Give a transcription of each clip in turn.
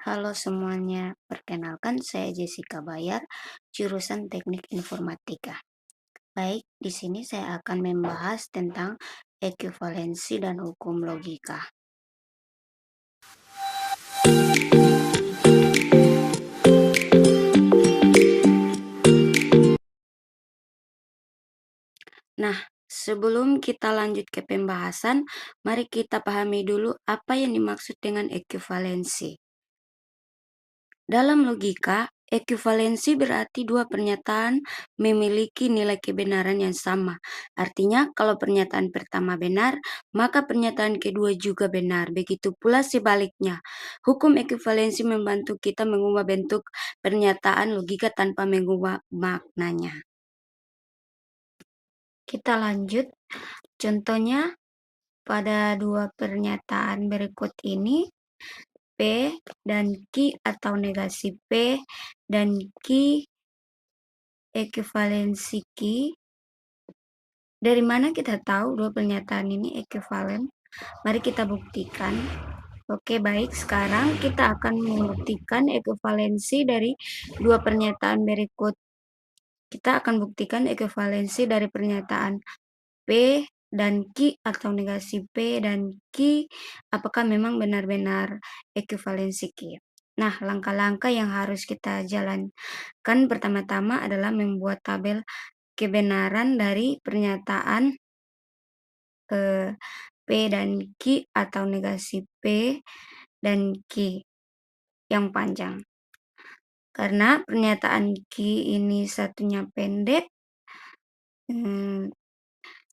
Halo semuanya, perkenalkan saya Jessica Bayar, jurusan Teknik Informatika. Baik, di sini saya akan membahas tentang ekuivalensi dan hukum logika. Nah, sebelum kita lanjut ke pembahasan, mari kita pahami dulu apa yang dimaksud dengan ekuivalensi. Dalam logika, ekuivalensi berarti dua pernyataan memiliki nilai kebenaran yang sama. Artinya, kalau pernyataan pertama benar, maka pernyataan kedua juga benar. Begitu pula sebaliknya. Hukum ekuivalensi membantu kita mengubah bentuk pernyataan logika tanpa mengubah maknanya. Kita lanjut. Contohnya, pada dua pernyataan berikut ini, P dan Q atau negasi P dan Q ekuivalensi Q. Dari mana kita tahu dua pernyataan ini ekuivalen? Mari kita buktikan. Oke, baik. Sekarang kita akan membuktikan ekuivalensi dari dua pernyataan berikut. Kita akan buktikan ekuivalensi dari pernyataan P dan Q atau negasi P dan Q, apakah memang benar-benar ekuivalensi Q. Nah, langkah-langkah yang harus kita jalankan pertama-tama adalah membuat tabel kebenaran dari pernyataan P dan Q atau negasi P dan Q yang panjang. Karena pernyataan Q ini satunya pendek,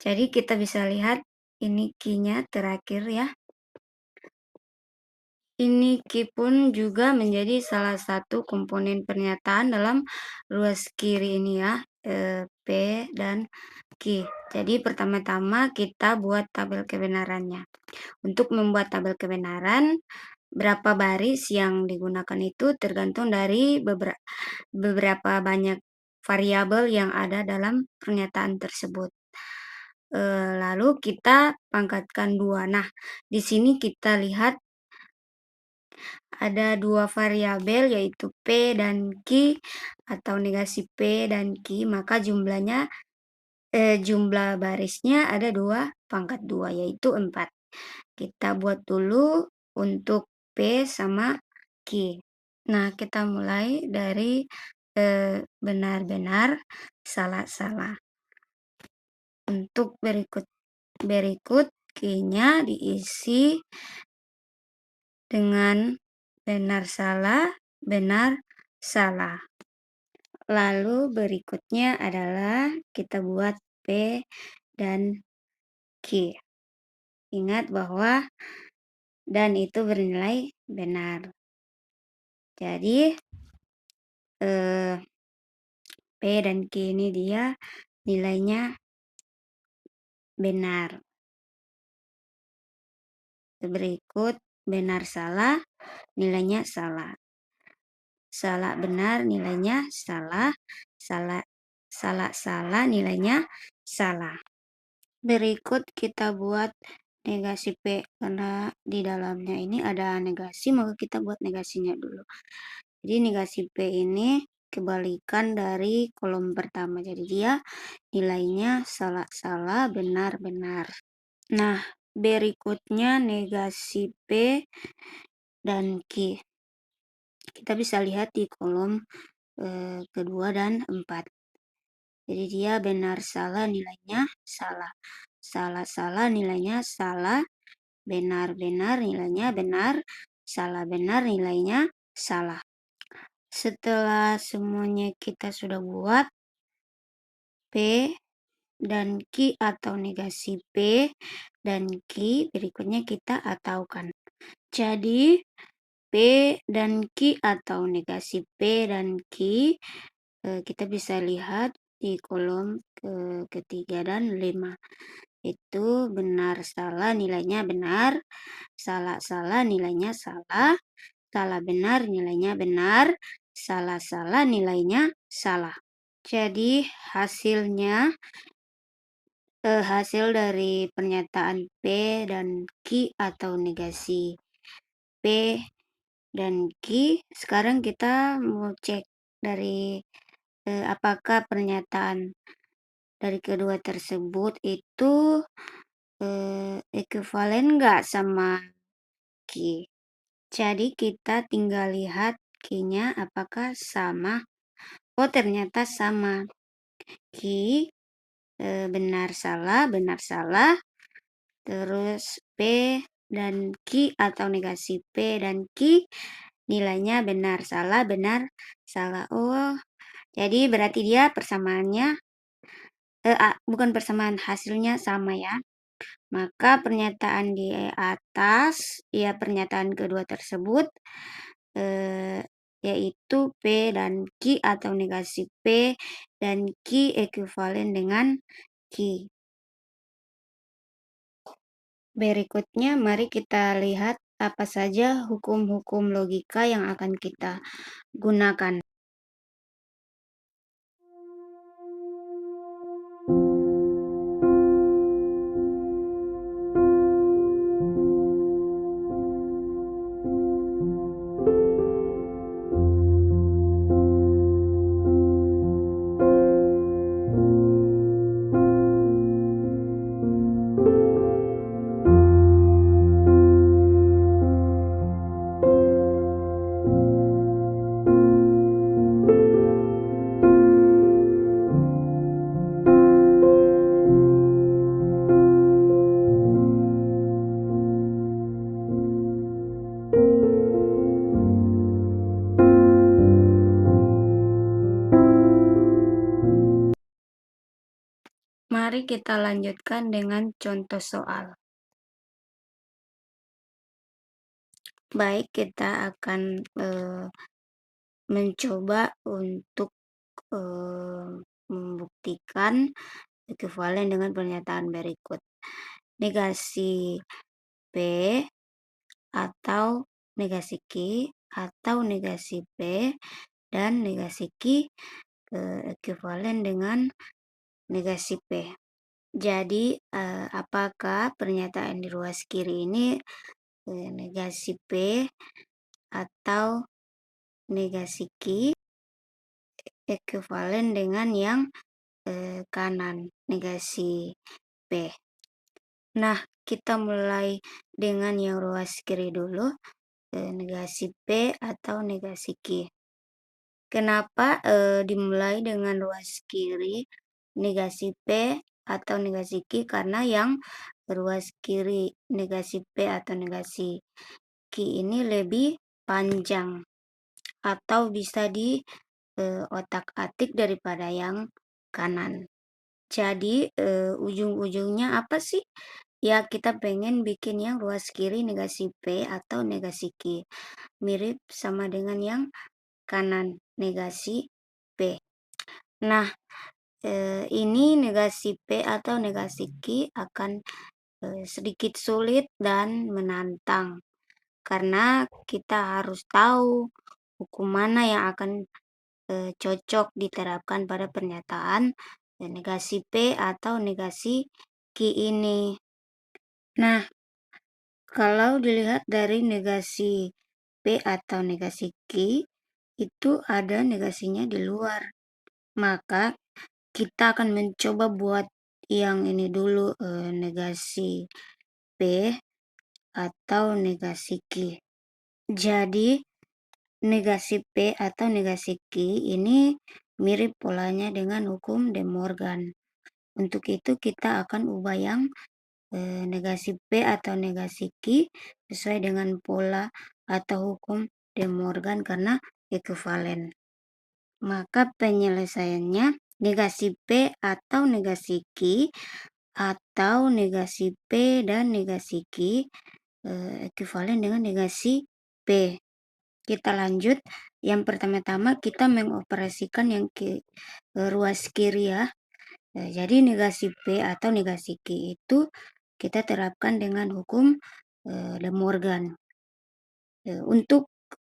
jadi kita bisa lihat ini Q-nya terakhir ya. Ini Q pun juga menjadi salah satu komponen pernyataan dalam ruas kiri ini ya, P dan Q. Jadi pertama-tama kita buat tabel kebenarannya. Untuk membuat tabel kebenaran, berapa baris yang digunakan itu tergantung dari beberapa banyak variabel yang ada dalam pernyataan tersebut. Lalu kita pangkatkan 2. Nah, di sini kita lihat ada dua variabel yaitu P dan Q atau negasi P dan Q, maka jumlah barisnya ada 2 pangkat 2 yaitu 4. Kita buat dulu untuk P sama Q. Nah, kita mulai dari benar-benar, salah-salah. Untuk berikut Q-nya diisi dengan benar salah. Lalu berikutnya adalah kita buat P dan Q. Ingat bahwa dan itu bernilai benar. Jadi P dan Q ini dia nilainya benar. Berikut benar salah, nilainya salah. Salah benar nilainya salah. Salah nilainya salah. Berikut kita buat negasi P, karena di dalamnya ini ada negasi, maka kita buat negasinya dulu. Jadi negasi P ini kebalikan dari kolom pertama, jadi dia nilainya salah, benar. Nah, berikutnya negasi P dan Q. Kita bisa lihat di kolom kedua dan 4. Jadi dia benar salah nilainya salah. Salah nilainya salah. Benar nilainya benar. Salah benar nilainya salah. Setelah semuanya kita sudah buat, P dan Q atau negasi P dan Q berikutnya kita ataukan. Jadi P dan Q atau negasi P dan Q kita bisa lihat di kolom ketiga dan 5. Itu benar salah nilainya benar. Salah nilainya salah. Salah benar nilainya benar. Salah nilainya salah. Jadi hasilnya hasil dari pernyataan P dan Q atau negasi P dan Q. Sekarang kita mau cek dari apakah pernyataan dari kedua tersebut itu ekuivalen nggak sama Q. Jadi kita tinggal lihat Q-nya apakah sama. Oh, ternyata sama. Q benar salah. Terus P dan Q atau negasi P dan Q nilainya benar salah. Oh, jadi berarti dia persamaannya bukan persamaan, hasilnya sama ya. Maka pernyataan di atas, ya pernyataan kedua tersebut eh, yaitu P dan Q atau negasi P dan Q ekuivalen dengan Q. Berikutnya mari kita lihat apa saja hukum-hukum logika yang akan kita gunakan. Mari kita lanjutkan dengan contoh soal. Baik, kita akan mencoba untuk membuktikan ekuivalen dengan pernyataan berikut. Negasi P atau negasi Q atau negasi P dan negasi Q ekuivalen dengan negasi P. Jadi apakah pernyataan di ruas kiri ini negasi P atau negasi Q ekuivalen dengan yang kanan, negasi P. Nah, kita mulai dengan yang ruas kiri dulu, negasi P atau negasi Q. Kenapa dimulai dengan ruas kiri, negasi P atau negasi Q? Karena yang ruas kiri negasi P atau negasi Q ini lebih panjang atau bisa di otak-atik daripada yang kanan. Jadi ujung-ujungnya apa sih? Ya, kita pengen bikin yang ruas kiri negasi P atau negasi Q mirip sama dengan yang kanan, negasi P. Nah, ini negasi P atau negasi Q akan sedikit sulit dan menantang karena kita harus tahu hukum mana yang akan cocok diterapkan pada pernyataan negasi P atau negasi Q ini. Nah, kalau dilihat dari negasi P atau negasi Q, itu ada negasinya di luar. Maka kita akan mencoba buat yang ini dulu, negasi P atau negasi Q. Jadi negasi P atau negasi Q ini mirip polanya dengan hukum De Morgan. Untuk itu kita akan ubah yang negasi P atau negasi Q sesuai dengan pola atau hukum De Morgan karena ekuivalen. Maka penyelesaiannya negasi P atau negasi Q atau negasi P dan negasi Q ekuivalen dengan negasi P. Kita lanjut. Yang pertama-tama kita mengoperasikan yang ruas kiri ya. Jadi negasi P atau negasi Q itu kita terapkan dengan hukum De Morgan. Untuk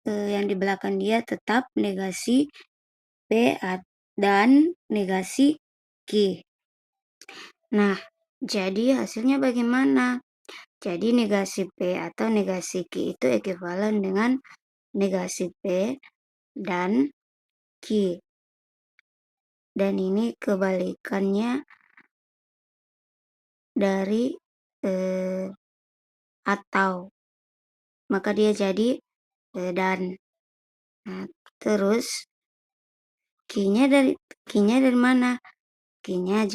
yang di belakang dia tetap negasi P dan negasi Q. Nah, jadi hasilnya bagaimana? Jadi negasi P atau negasi Q itu ekuivalen dengan negasi P dan Q. Dan ini kebalikannya dari atau, maka dia jadi dan. Nah, terus Q-nya dari mana? Q-nya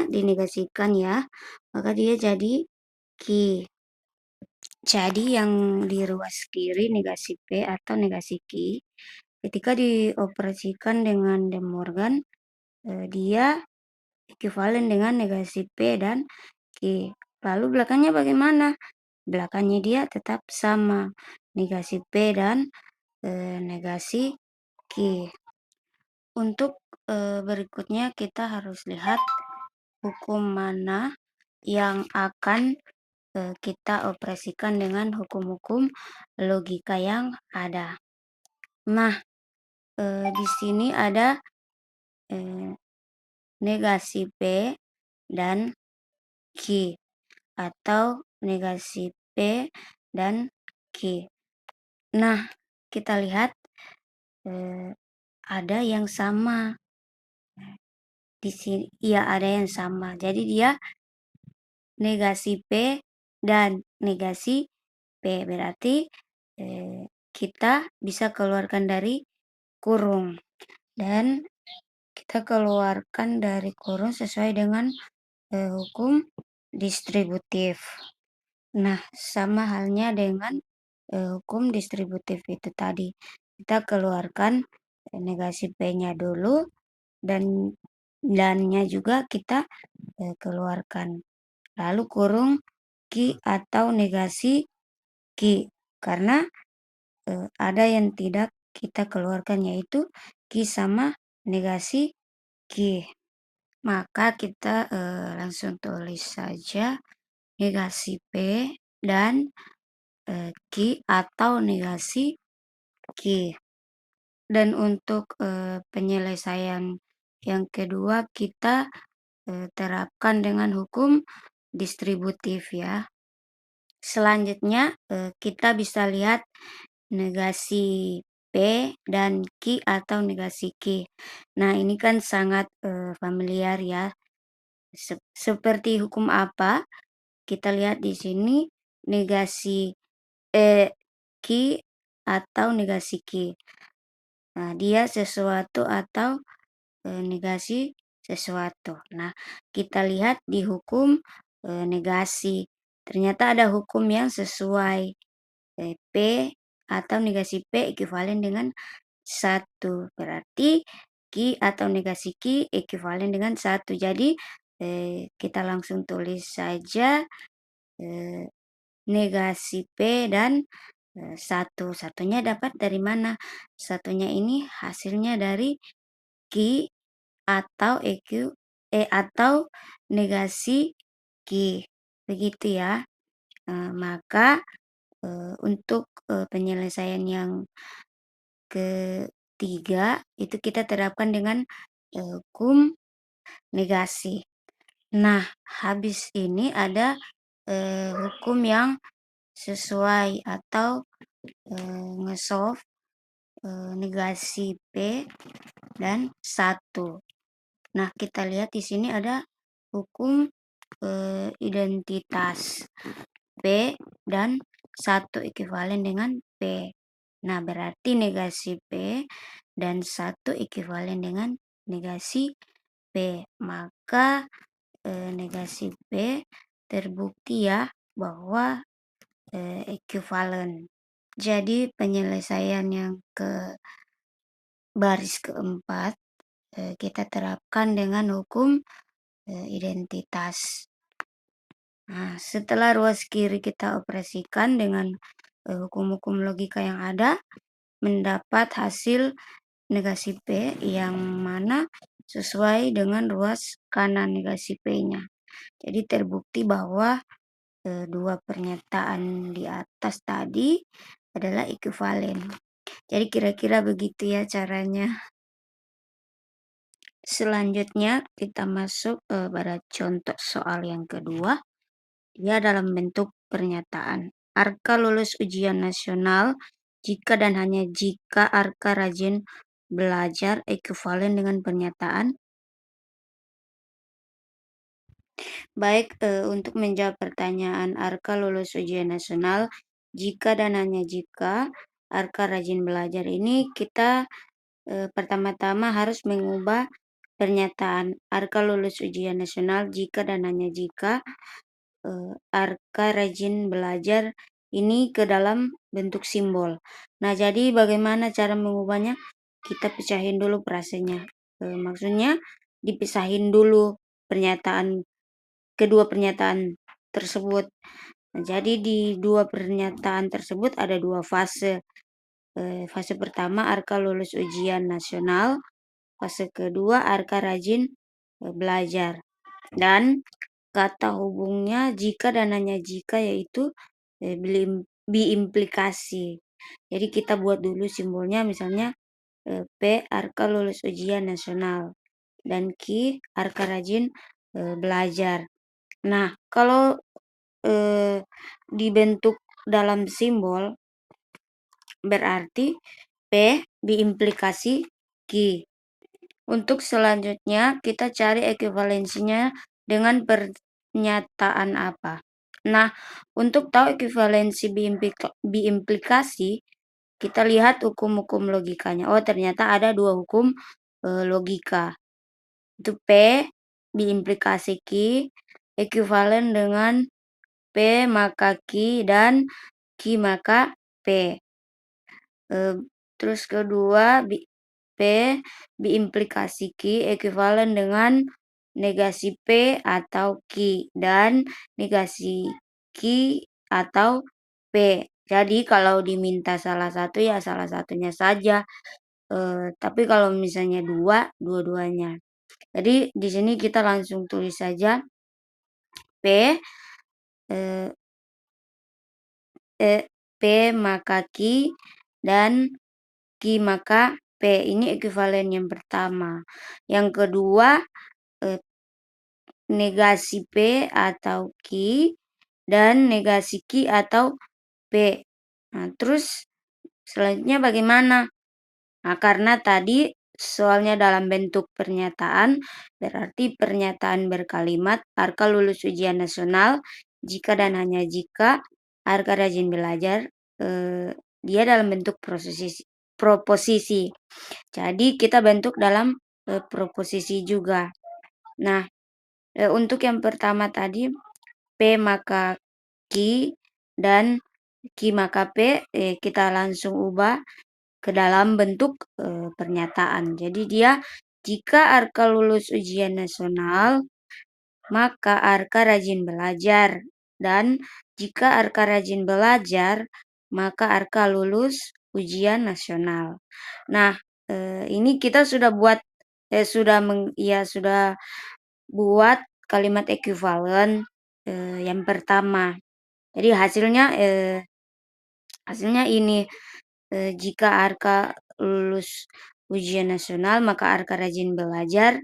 dinegasikan ya, maka dia jadi Q. Jadi yang di ruas kiri negasi P atau negasi Q, ketika dioperasikan dengan De Morgan, dia ekuivalen dengan negasi P dan Q. Lalu belakangnya bagaimana? Belakangnya dia tetap sama, negasi P dan negasi Q. Untuk berikutnya kita harus lihat hukum mana yang akan kita operasikan dengan hukum-hukum logika yang ada. Nah, di sini ada negasi P dan Q atau negasi P dan Q. Nah, kita lihat ada yang sama di sini. Iya, ada yang sama. Jadi dia negasi P dan negasi P. Berarti kita bisa keluarkan dari kurung. Dan kita keluarkan dari kurung sesuai dengan hukum distributif. Nah, sama halnya dengan hukum distributif itu tadi. Kita keluarkan negasi P-nya dulu dan-nya juga kita keluarkan. Lalu kurung Q atau negasi Q. Karena ada yang tidak kita keluarkan, yaitu Q sama negasi Q. Maka kita langsung tulis saja negasi P dan Q atau negasi Q. Dan untuk penyelesaian yang kedua kita terapkan dengan hukum distributif ya. Selanjutnya kita bisa lihat negasi P dan Q atau negasi Q. Nah, ini kan sangat familiar ya. Seperti hukum apa? Kita lihat di sini negasi Q atau negasi Q. Nah, dia sesuatu atau negasi sesuatu. Nah, kita lihat di hukum negasi. Ternyata ada hukum yang sesuai. P atau negasi P ekuivalen dengan 1. Berarti Q atau negasi Q ekuivalen dengan 1. Jadi kita langsung tulis saja negasi P dan 1. Satunya dapat dari mana? Satunya ini hasilnya dari Q atau atau negasi Q. Begitu ya. Maka untuk penyelesaian yang ketiga itu kita terapkan dengan hukum negasi. Nah, habis ini ada hukum yang sesuai atau nge-solve negasi P dan 1. Nah, kita lihat di sini ada hukum identitas P dan 1 ekuivalen dengan P. Nah, berarti negasi P dan 1 ekuivalen dengan negasi P. Maka negasi P terbukti ya bahwa ekuivalen. Jadi penyelesaian yang ke baris keempat kita terapkan dengan hukum identitas. Nah, setelah ruas kiri kita operasikan dengan hukum-hukum logika yang ada, mendapat hasil negasi P yang mana sesuai dengan ruas kanan negasi P-nya. Jadi terbukti bahwa dua pernyataan di atas tadi adalah ekuivalen. Jadi kira-kira begitu ya caranya. Selanjutnya kita masuk pada contoh soal yang kedua. Dia dalam bentuk pernyataan. Arka lulus ujian nasional jika dan hanya jika Arka rajin belajar ekuivalen dengan pernyataan. Baik, untuk menjawab pertanyaan Arka lulus ujian nasional, jika dan hanya jika Arka rajin belajar ini kita pertama-tama harus mengubah pernyataan Arka lulus ujian nasional jika dan hanya jika Arka rajin belajar ini ke dalam bentuk simbol. Nah, jadi bagaimana cara mengubahnya? Kita pecahin dulu frasenya. Maksudnya dipisahin dulu kedua pernyataan tersebut. Nah, jadi di dua pernyataan tersebut ada dua fase. Fase pertama Arka lulus ujian nasional, fase kedua Arka rajin belajar. Dan kata hubungnya jika dan hanya jika yaitu biimplikasi. Jadi kita buat dulu simbolnya, misalnya P Arka lulus ujian nasional dan Q Arka rajin belajar. Nah, kalau dibentuk dalam simbol berarti P biimplikasi Q. Untuk selanjutnya kita cari ekuivalensinya dengan pernyataan apa. Nah, untuk tahu ekuivalensi biimplikasi, kita lihat hukum-hukum logikanya. Oh, ternyata ada dua hukum logika. Itu P biimplikasi Q ekuivalen dengan P maka Q dan Q maka P. Terus kedua, P biimplikasi Q ekuivalen dengan negasi P atau Q dan negasi Q atau P. Jadi kalau diminta salah satu ya salah satunya saja. Tapi kalau misalnya dua-duanya. Jadi di sini kita langsung tulis saja P P maka Q dan Q maka P. Ini ekuivalen yang pertama. Yang kedua negasi P atau Q dan negasi Q atau P. Nah, terus selanjutnya bagaimana? Nah, karena tadi soalnya dalam bentuk pernyataan, berarti pernyataan berkalimat Arka lulus ujian nasional jika dan hanya jika Arka rajin belajar, dia dalam bentuk proposisi. Jadi kita bentuk dalam proposisi juga. Nah, untuk yang pertama tadi P maka Q dan Q maka P, kita langsung ubah ke dalam bentuk pernyataan. Jadi dia jika Arka lulus ujian nasional, maka Arka rajin belajar. Dan jika Arka rajin belajar, maka Arka lulus ujian nasional. Nah, ini kita sudah buat sudah buat kalimat ekuivalen yang pertama. Jadi hasilnya ini, jika Arka lulus ujian nasional maka Arka rajin belajar,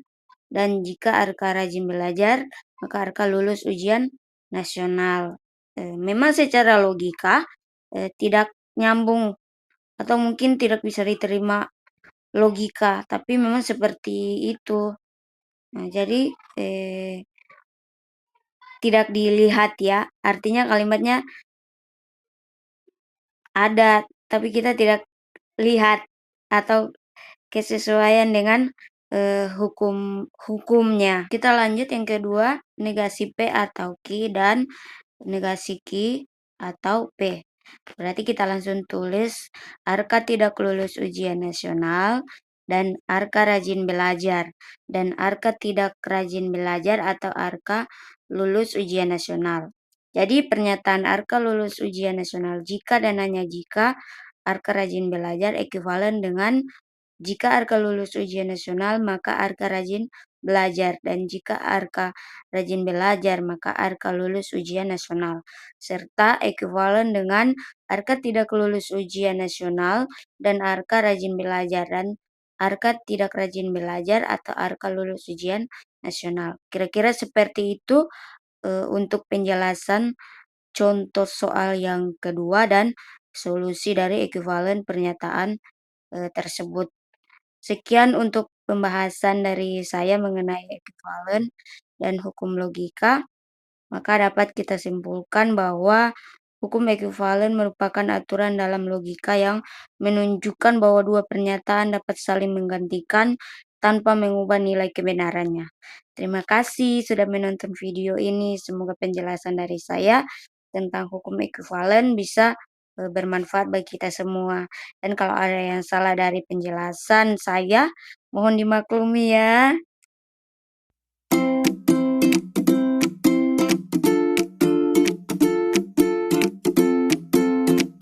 dan jika Arka rajin belajar maka Arka lulus ujian nasional. Memang secara logika tidak nyambung atau mungkin tidak bisa diterima logika, tapi memang seperti itu. Nah, jadi tidak dilihat ya, artinya kalimatnya ada tapi kita tidak lihat atau kesesuaian dengan hukumnya. Kita lanjut yang kedua, negasi P atau Q dan negasi Q atau P. Berarti kita langsung tulis Arka tidak lulus ujian nasional dan Arka rajin belajar, dan Arka tidak rajin belajar atau Arka lulus ujian nasional. Jadi pernyataan Arka lulus ujian nasional jika dan hanya jika Arka rajin belajar ekuivalen dengan jika Arka lulus ujian nasional maka Arka rajin belajar, dan jika Arka rajin belajar maka Arka lulus ujian nasional, serta ekuivalen dengan Arka tidak lulus ujian nasional dan Arka rajin belajar, dan Arka tidak rajin belajar atau Arka lulus ujian nasional. Kira-kira seperti itu untuk penjelasan contoh soal yang kedua, dan solusi dari ekuivalen pernyataan tersebut. Sekian untuk pembahasan dari saya mengenai ekuivalen dan hukum logika. Maka dapat kita simpulkan bahwa hukum ekuivalen merupakan aturan dalam logika yang menunjukkan bahwa dua pernyataan dapat saling menggantikan tanpa mengubah nilai kebenarannya. Terima kasih sudah menonton video ini. Semoga penjelasan dari saya tentang hukum ekuivalen bisa bermanfaat bagi kita semua. Dan kalau ada yang salah dari penjelasan saya, mohon dimaklumi ya.